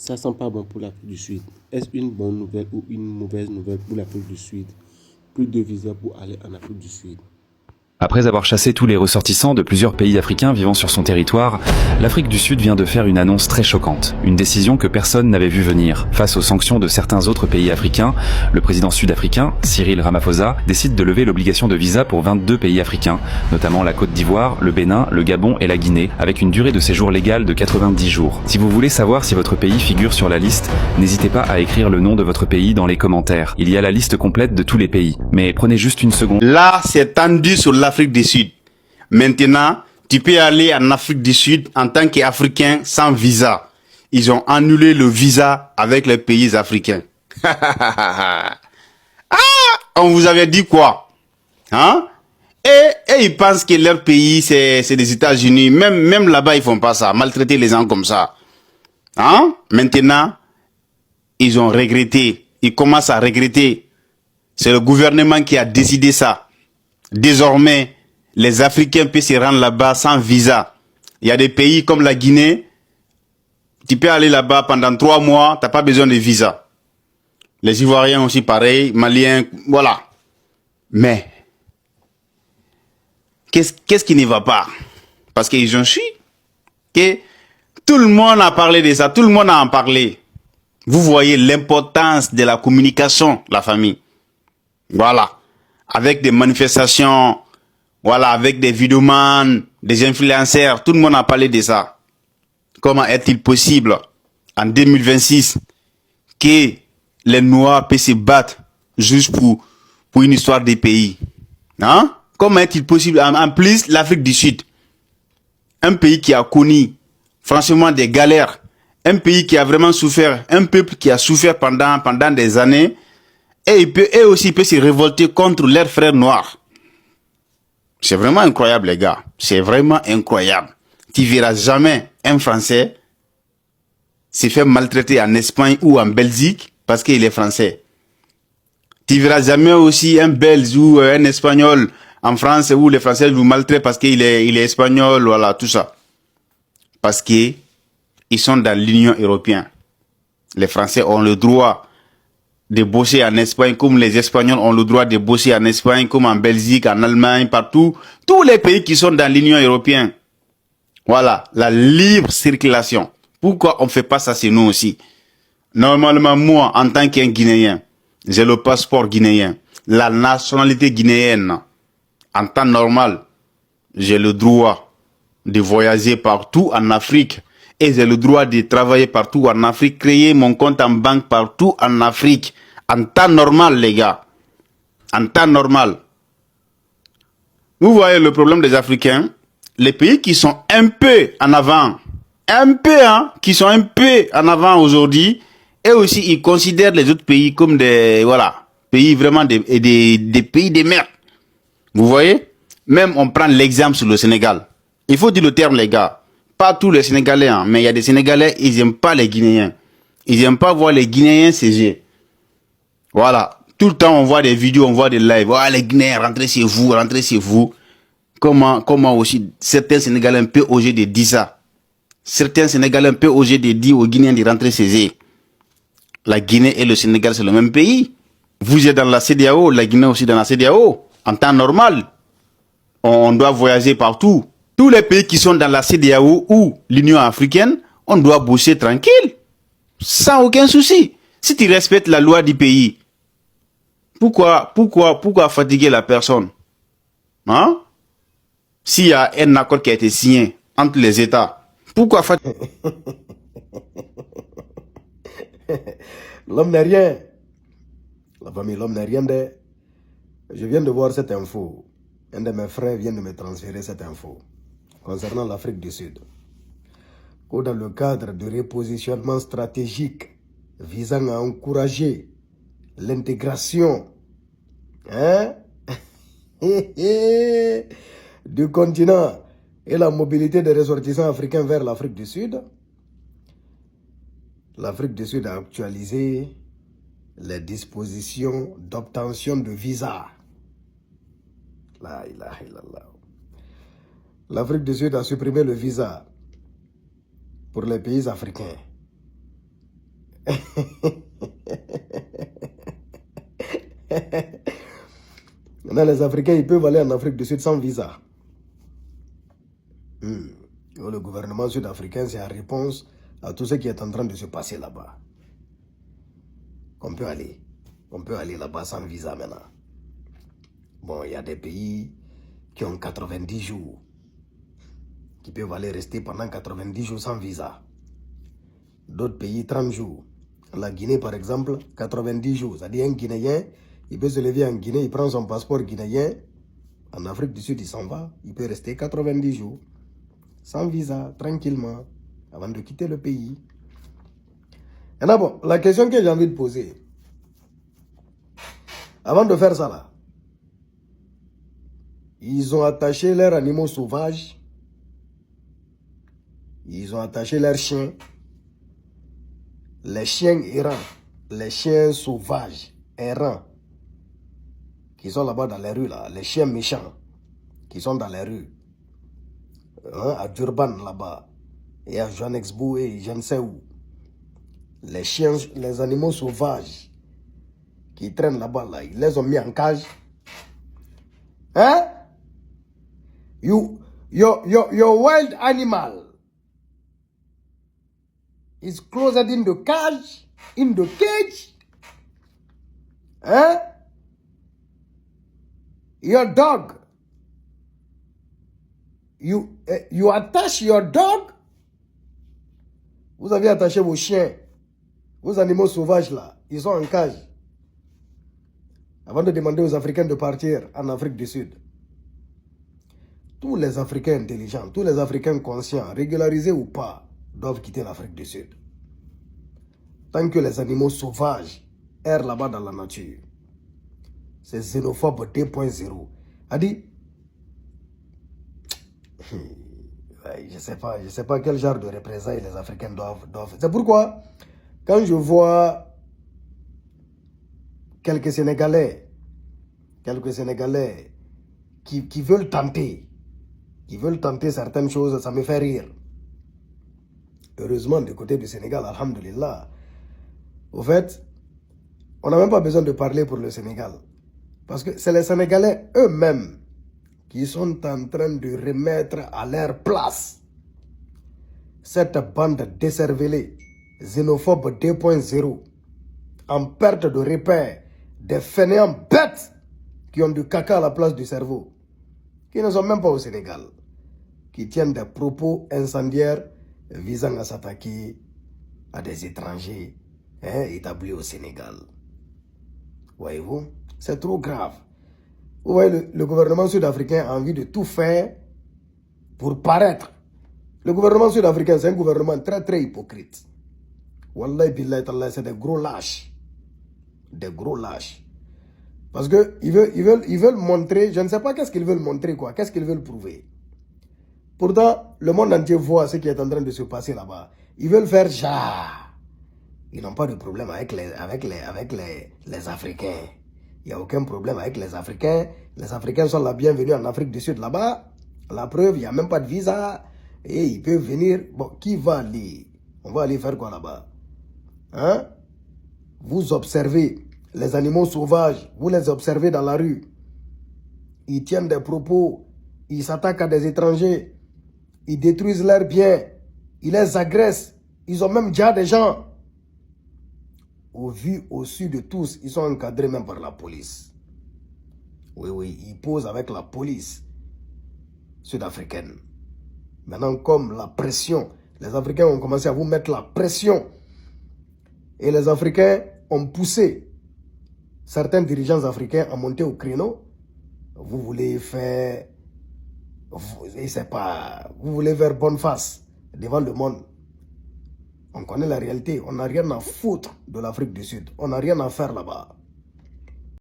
Ça sent pas bon pour l'Afrique du Sud. Est-ce une bonne nouvelle ou une mauvaise nouvelle pour l'Afrique du Sud? Plus de visas pour aller en Afrique du Sud. Après avoir chassé tous les ressortissants de plusieurs pays africains vivant sur son territoire, l'Afrique du Sud vient de faire une annonce très choquante. Une décision que personne n'avait vu venir. Face aux sanctions de certains autres pays africains, le président sud-africain, Cyril Ramaphosa, décide de lever l'obligation de visa pour 22 pays africains, notamment la Côte d'Ivoire, le Bénin, le Gabon et la Guinée, avec une durée de séjour légale de 90 jours. Si vous voulez savoir si votre pays figure sur la liste, n'hésitez pas à écrire le nom de votre pays dans les commentaires. Il y a la liste complète de tous les pays. Mais prenez juste une seconde. Là, c'est tendu sur l'Afrique du Sud. Maintenant, tu peux aller en Afrique du Sud en tant qu'Africain sans visa. Ils ont annulé le visa avec les pays africains. Ah, on vous avait dit quoi? Hein? Et ils pensent que leur pays, c'est les États-Unis. Même là-bas, ils font pas ça. Maltraiter les gens comme ça. Hein? Maintenant, ils ont regretté. Ils commencent à regretter. C'est le gouvernement qui a décidé ça. Désormais, les Africains peuvent se rendre là-bas sans visa. Il y a des pays comme la Guinée. Tu peux aller là-bas pendant 3 mois. Tu n'as pas besoin de visa. Les Ivoiriens aussi pareil. Maliens, voilà. Mais, qu'est-ce qui ne va pas? Parce qu'ils ont su que tout le monde a parlé de ça. Tout le monde a en parlé. Vous voyez l'importance de la communication, la famille. Voilà. Avec des manifestations, voilà, avec des vidéomans, des influenceurs, tout le monde a parlé de ça. Comment est-il possible, en 2026, que les Noirs puissent se battre juste pour une histoire des pays? Hein? Comment est-il possible, en plus, l'Afrique du Sud, un pays qui a connu, franchement, des galères, un pays qui a vraiment souffert, un peuple qui a souffert pendant des années, et eux aussi, ils peuvent se révolter contre leurs frères noirs. C'est vraiment incroyable, les gars. C'est vraiment incroyable. Tu verras jamais un Français se faire maltraiter en Espagne ou en Belgique parce qu'il est français. Tu verras jamais aussi un Belge ou un Espagnol en France où les Français vous maltraitent parce qu'il est espagnol, voilà, tout ça. Parce qu'ils sont dans l'Union européenne. Les Français ont le droit de bosser en Espagne, comme les Espagnols ont le droit de bosser en Espagne, comme en Belgique, en Allemagne, partout. Tous les pays qui sont dans l'Union européenne. Voilà, la libre circulation. Pourquoi on ne fait pas ça chez nous aussi? Normalement, moi, en tant qu'un Guinéen, j'ai le passeport guinéen, la nationalité guinéenne. En temps normal, j'ai le droit de voyager partout en Afrique. Et j'ai le droit de travailler partout en Afrique, créer mon compte en banque partout en Afrique. En temps normal, les gars. En temps normal. Vous voyez le problème des Africains? Les pays qui sont un peu en avant, qui sont un peu en avant aujourd'hui, et aussi ils considèrent les autres pays comme des, voilà, pays vraiment des pays de merde. Vous voyez? Même on prend l'exemple sur le Sénégal. Il faut dire le terme, les gars. Pas tous les Sénégalais, hein, mais il y a des Sénégalais, ils n'aiment pas les Guinéens. Ils n'aiment pas voir les Guinéens siéger. Voilà. Tout le temps, on voit des vidéos, on voit des lives. Oh, les Guinéens, rentrez chez vous, rentrez chez vous. Comment aussi certains Sénégalais peuvent oser de dire ça? Certains Sénégalais peuvent oser de dire aux Guinéens de rentrer chez eux. La Guinée et le Sénégal, c'est le même pays. Vous êtes dans la CEDEAO, la Guinée aussi dans la CEDEAO. En temps normal, on doit voyager partout. Tous les pays qui sont dans la CEDEAO ou l'Union africaine, on doit bosser tranquille, sans aucun souci. Si tu respectes la loi du pays, pourquoi fatiguer la personne? Hein? S'il y a un accord qui a été signé entre les États, pourquoi fatiguer? L'homme n'est rien. La famille, l'homme n'est rien de... Je viens de voir cette info. Un de mes frères vient de me transférer cette info concernant l'Afrique du Sud. Ou dans le cadre de repositionnement stratégique visant à encourager l'intégration, hein, du continent et la mobilité des ressortissants africains vers l'Afrique du Sud, l'Afrique du Sud a actualisé les dispositions d'obtention de visa. La ilaha illallah. L'Afrique du Sud a supprimé le visa pour les pays africains. Maintenant, les Africains, ils peuvent aller en Afrique du Sud sans visa. Le gouvernement sud-africain, c'est la réponse à tout ce qui est en train de se passer là-bas. On peut aller là-bas sans visa maintenant. Bon, il y a des pays qui ont 90 jours, qui peuvent aller rester pendant 90 jours sans visa. D'autres pays, 30 jours. La Guinée, par exemple, 90 jours. C'est-à-dire un Guinéen, il peut se lever en Guinée, il prend son passeport guinéen. En Afrique du Sud, il s'en va. Il peut rester 90 jours, sans visa, tranquillement, avant de quitter le pays. Et là, bon, la question que j'ai envie de poser, avant de faire ça là, ils ont attaché leurs animaux sauvages, ils ont attaché leurs chiens, les chiens errants, les chiens sauvages, errants, qui sont là-bas dans les rues, là, les chiens méchants, qui sont dans les rues, hein, à Durban là-bas, et à Johannesburg et je ne sais où. Les chiens, les animaux sauvages qui traînent là-bas, là, ils les ont mis en cage. Hein? Your wild animal is closed in the cage, Hein? Your dog, you attach your dog. Vous avez attaché vos chiens, vos animaux sauvages là, ils sont en cage. Avant de demander aux Africains de partir en Afrique du Sud. Tous les Africains intelligents, tous les Africains conscients, régularisés ou pas, doivent quitter l'Afrique du Sud. Tant que les animaux sauvages errent là-bas dans la nature. C'est xénophobe 2.0. A dit, je sais pas quel genre de représailles les Africains doivent. C'est pourquoi, quand je vois quelques Sénégalais qui veulent tenter certaines choses, ça me fait rire. Heureusement, du côté du Sénégal, alhamdulillah. Au fait, on n'a même pas besoin de parler pour le Sénégal. Parce que c'est les Sénégalais eux-mêmes qui sont en train de remettre à leur place cette bande décervelée, xénophobe 2.0, en perte de repère, des fainéants bêtes qui ont du caca à la place du cerveau, qui ne sont même pas au Sénégal, qui tiennent des propos incendiaires visant à s'attaquer à des étrangers établis au Sénégal. Voyez-vous, c'est trop grave. Vous voyez, le gouvernement sud-africain a envie de tout faire pour paraître. Le gouvernement sud-africain, c'est un gouvernement très très hypocrite. Wallahi billahi tallah, c'est des gros lâches. Des gros lâches. Parce qu'ils veulent montrer, je ne sais pas qu'est-ce qu'ils veulent montrer, quoi. Qu'est-ce qu'ils veulent prouver. Pourtant, le monde entier voit ce qui est en train de se passer là-bas. Ils veulent faire genre. Ils n'ont pas de problème avec les Africains. Il n'y a aucun problème avec les Africains. Les Africains sont la bienvenue en Afrique du Sud là-bas. La preuve, il n'y a même pas de visa. Et ils peuvent venir. Bon, qui va aller? On va aller faire quoi là-bas? Hein? Vous observez les animaux sauvages. Vous les observez dans la rue. Ils tiennent des propos. Ils s'attaquent à des étrangers. Ils détruisent leurs biens. Ils les agressent. Ils ont même déjà des gens. Au vu, au su de tous, ils sont encadrés même par la police. Oui, ils posent avec la police sud-africaine. Maintenant, comme la pression, les Africains ont commencé à vous mettre la pression. Et les Africains ont poussé certains dirigeants africains à monter au créneau. Vous voulez faire, vous voulez faire bonne face devant le monde. On connaît la réalité. On n'a rien à foutre de l'Afrique du Sud. On n'a rien à faire là-bas.